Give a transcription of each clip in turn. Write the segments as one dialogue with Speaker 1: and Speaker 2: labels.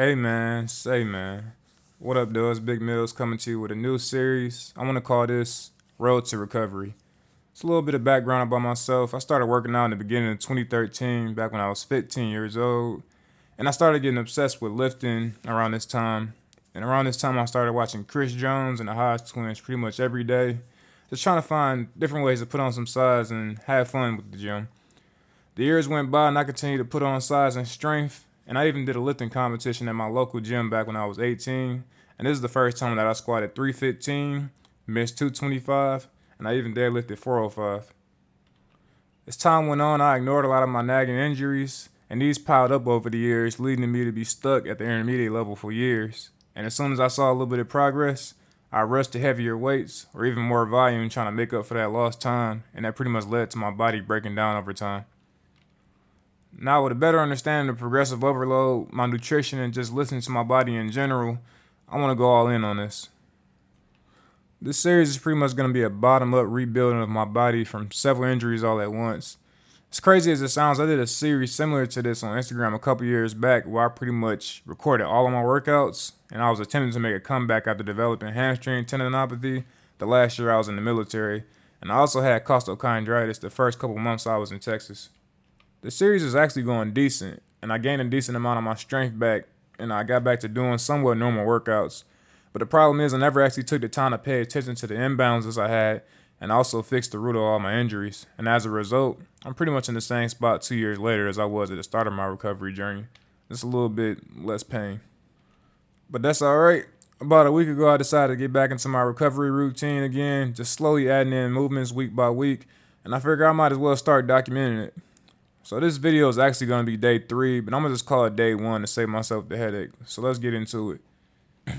Speaker 1: Hey man, say man. What up, though? It's Big Mills coming to you with a new series. I want to call this Road to Recovery. It's a little bit of background about myself. I started working out in the beginning of 2013, back when I was 15 years old. And I started getting obsessed with lifting around this time. And around this time, I started watching Chris Jones and the Hodge twins pretty much every day. Just trying to find different ways to put on some size and have fun with the gym. The years went by and I continued to put on size and strength. And I even did a lifting competition at my local gym back when I was 18. And this is the first time that I squatted 315, missed 225, and I even deadlifted 405. As time went on, I ignored a lot of my nagging injuries, and these piled up over the years, leading me to be stuck at the intermediate level for years. And as soon as I saw a little bit of progress, I rushed to heavier weights or even more volume trying to make up for that lost time, and that pretty much led to my body breaking down over time. Now, with a better understanding of progressive overload, my nutrition, and just listening to my body in general, I want to go all in on this. This series is pretty much going to be a bottom up rebuilding of my body from several injuries all at once. As crazy as it sounds, I did a series similar to this on Instagram a couple years back where I pretty much recorded all of my workouts, and I was attempting to make a comeback after developing hamstring tendinopathy the last year I was in the military, and I also had Costochondritis the first couple months I was in Texas. The series is actually going decent, and I gained a decent amount of my strength back, and I got back to doing somewhat normal workouts. But the problem is I never actually took the time to pay attention to the imbalances I had, and also fix the root of all my injuries. And as a result, I'm pretty much in the same spot 2 years later as I was at the start of my recovery journey. Just a little bit less pain. But that's alright. About a week ago, I decided to get back into my recovery routine again, just slowly adding in movements week by week, and I figured I might as well start documenting it. So this video is actually going to be day 3, but I'm going to just call it day 1 to save myself the headache. So let's get into it.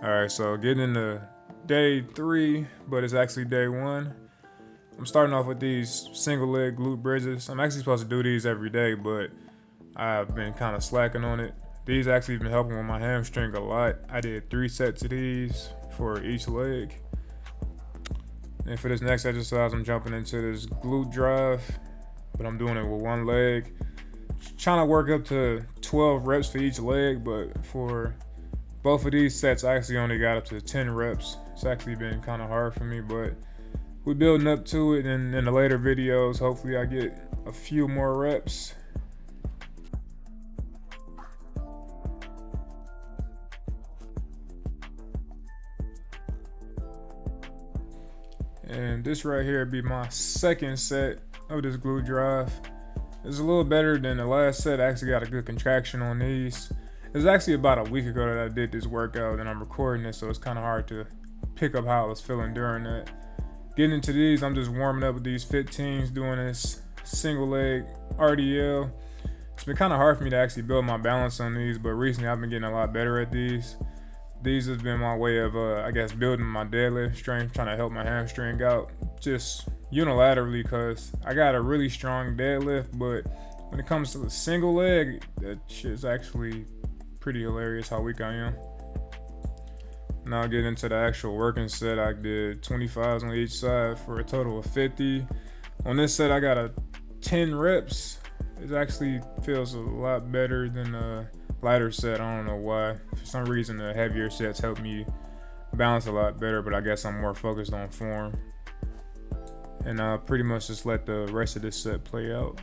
Speaker 1: Alright, so getting into day 3, but it's actually day 1. I'm starting off with these single leg glute bridges. I'm actually supposed to do these every day, but I've been kind of slacking on it. These actually been helping with my hamstring a lot. I did 3 sets of these for each leg. And for this next exercise, I'm jumping into this glute drive, but I'm doing it with one leg. Trying to work up to 12 reps for each leg, but for both of these sets, I actually only got up to 10 reps. It's actually been kind of hard for me, but we're building up to it, and in the later videos, hopefully I get a few more reps. And this right here be my second set of this glute drive. It's a little better than the last set. I actually got a good contraction on these. It was actually about a week ago that I did this workout, and I'm recording it, so it's kind of hard to pick up how I was feeling during that. Getting into these, I'm just warming up with these 15s, doing this single leg RDL. It's been kind of hard for me to actually build my balance on these, but recently I've been getting a lot better at these. These has been my way of, building my deadlift strength, trying to help my hamstring out just unilaterally, because I got a really strong deadlift, but when it comes to the single leg, that shit's actually pretty hilarious how weak I am. Now I get into the actual working set. I did 25s on each side for a total of 50. On this set, I got a 10 reps. It actually feels a lot better than a lighter set. I don't know why. For some reason, the heavier sets help me balance a lot better, but I guess I'm more focused on form. And I pretty much just let the rest of this set play out.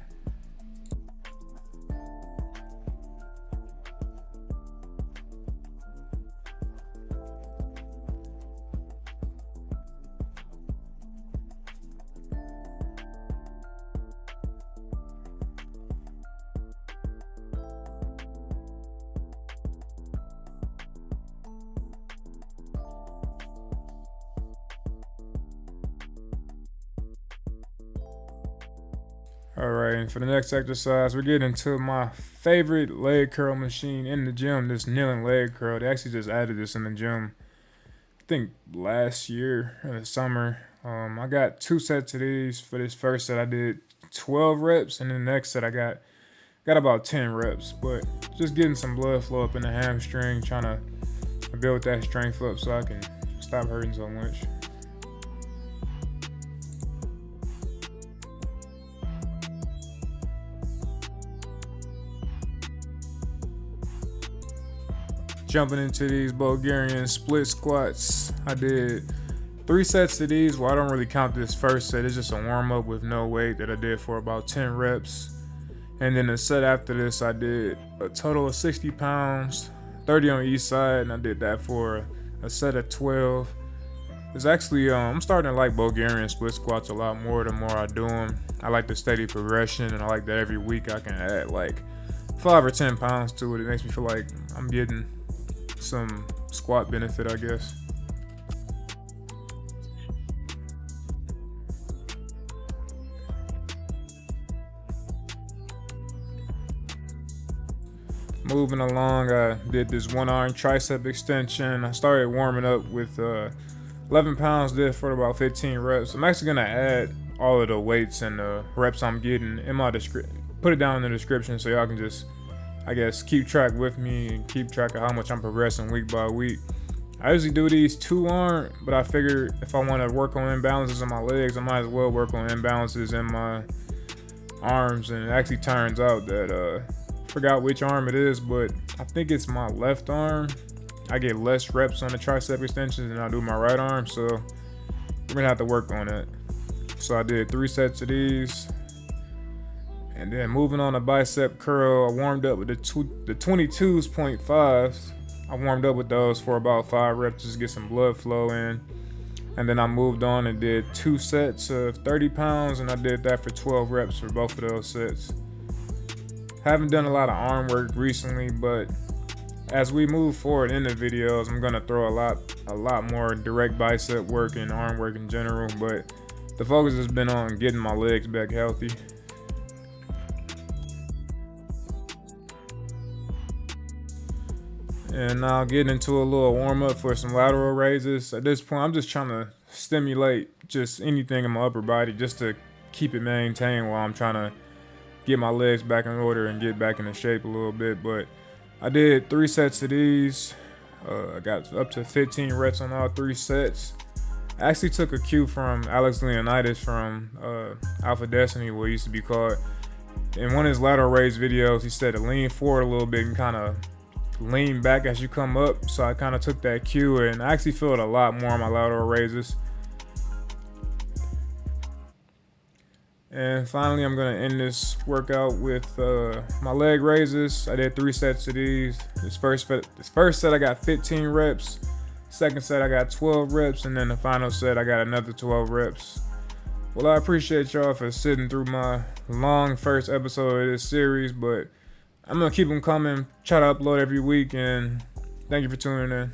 Speaker 1: Alright, and for the next exercise, we're getting into my favorite leg curl machine in the gym, this kneeling leg curl. They actually just added this in the gym, I think last year in the summer. I got 2 sets of these. For this first set, I did 12 reps, and then the next set I got about 10 reps. But just getting some blood flow up in the hamstring, trying to build that strength up so I can stop hurting so much. jumping into these Bulgarian split squats. I did 3 sets of these. Well, I don't really count this first set. It's just a warm-up with no weight that I did for about 10 reps. And then the set after this, I did a total of 60 pounds, 30 on each side, and I did that for a set of 12. It's actually, I'm starting to like Bulgarian split squats a lot more the more I do them. I like the steady progression, and I like that every week I can add like 5 or 10 pounds to it. It makes me feel like I'm getting some squat benefit, I guess. Moving along, I did this one arm tricep extension. I started warming up with 11 pounds, did for about 15 reps. I'm actually gonna add all of the weights and the reps I'm getting in my description. Put it down in the description so y'all can just, I guess, keep track with me and keep track of how much I'm progressing week by week. I usually do these 2 arm, but I figured if I want to work on imbalances in my legs, I might as well work on imbalances in my arms. And it actually turns out that forgot which arm it is, but I think it's my left arm. I get less reps on the tricep extensions than I do my right arm, so we're gonna have to work on it. So I did 3 sets of these, and then moving on to bicep curl, I warmed up with the 22.5s. I warmed up with those for about 5 reps just to get some blood flow in, and then I moved on and did 2 sets of 30 pounds, and I did that for 12 reps for both of those sets. Haven't done a lot of arm work recently, but as we move forward in the videos, I'm gonna throw a lot more direct bicep work and arm work in general, but the focus has been on getting my legs back healthy. And now getting into a little warm up for some lateral raises. At this point, I'm just trying to stimulate just anything in my upper body just to keep it maintained while I'm trying to get my legs back in order and get back into shape a little bit. But I did 3 sets of these. I got up to 15 reps on all 3 sets. I actually took a cue from Alex Leonidas from Alpha Destiny, what it used to be called. In one of his lateral raise videos, he said to lean forward a little bit and kind of lean back as you come up. So I kind of took that cue, and I actually feel it a lot more on my lateral raises. And finally, I'm gonna end this workout with my leg raises. I did 3 sets of these. This first set I got 15 reps. Second set I got 12 reps, and then the final set I got another 12 reps. Well, I appreciate y'all for sitting through my long first episode of this series, but I'm gonna keep them coming. Try to upload every week, and thank you for tuning in.